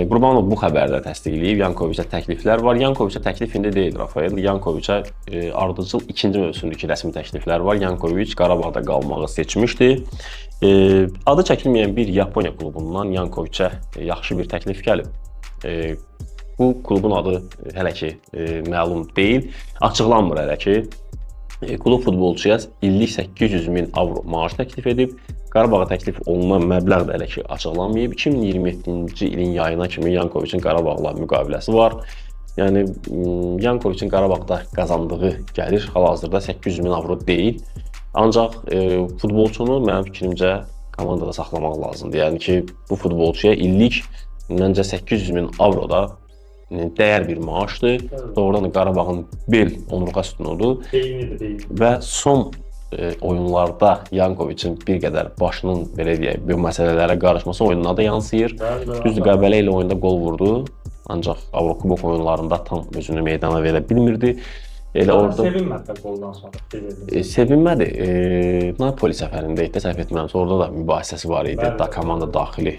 Qurbanov bu xəbərdə təsdiqləyib, Yankoviçə təkliflər var. Yankoviçə təklif indi deyil, Rafael. Yankoviçə ardıcıl ikinci mövsümdəki rəsmi təkliflər var. Yankoviç Qarabağda qalmağı seçmişdi. Adı çəkilməyən bir Yaponiya klubundan Yankoviçə yaxşı bir təklif gəlib. Bu klubun adı hələ ki məlum deyil, açıqlanmır hələ ki. Klub futbolçuya illik 800 min avro maaş təklif edib. Qarabağa təklif olunan məbləğ də hələ ki açıqlanmayıb. 2027-ci ilin yayına kimi Yankoviçin Qarabağla müqaviləsi var. Yəni Yankoviçin Qarabağda qazandığı gəlir hal-hazırda 800 min avro deyil. Ancaq futbolçunu mənim fikrimcə komandada saxlamaq lazımdır. Yəni ki, bu futbolçuya illik məncə 800 min avro da dəyər bir maaşdır. Doğrudan da Qarabağın bel onurğa sütunudur. Və son oyunlarda Yankoviçin bir qədər başının belə deyək, bu məsələlərə qarışması oyununa da yansıyır. Düzdür, Qəbələ ilə oyunda qol vurdu. Ancaq Avrokubok oyunlarında tam özünü meydana verə bilmirdi. Elə orada sevinmədi qoldan sonra. Sevinmədi. Napoli səfərində idi, səhv etmirəmsə, orada da mübahisəsi var idi. Komanda daxili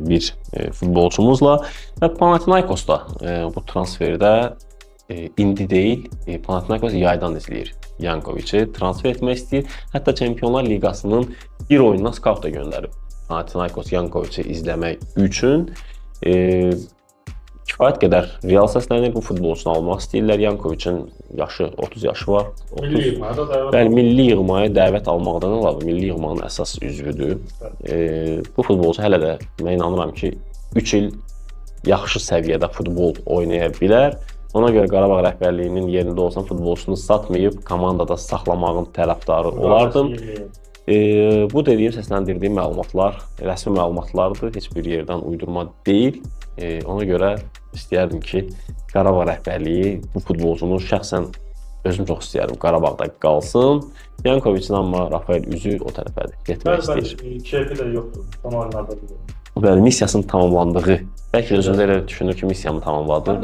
bir futbolçumuzla və Panathinaikosda bu transferdə indi deyil, Panathinaikos yaydan izləyir. Yankoviçi transfer etmək istəyir. Hətta Çempionlar Liqasının bir oyununa skaut da göndərib. Panathinaikos Yankoviçi izləmək üçün kifayət qədər Real səslənir, bu futbolçunu almaq istəyirlər. Yankoviçin yaşı 30 yaşı var. Milli yığmaya dəvət almaqdan əlavə milli yığmanın əsas üzvüdür. Bu futbolçu hələ də mən inanıram ki 3 il yaxşı səviyyədə futbol oynaya bilər. Ona görə Qarabağ rəhbərliyinin yerində olsam futbolçunu satmayıb komandada saxlamağın tərəfdarı olardım. Bu dediyim, səsləndirdiyim məlumatlar rəsmi məlumatlardır, heç bir yerdən uydurma deyil. Ona görə istəyərdim ki, Qarabağ rəhbərliyi bu futbolcunu şəxsən özüm çox istəyərdim Qarabağda qalsın. Yankoviçin amma Rafael üzü o tərəfədir, getmək istəyir. Keyfi də yoxdur, son oyunlarda. Bəli, missiyasının tamamlandığı, bəlkə özündə elə düşünür ki, missiyamı tamamladı.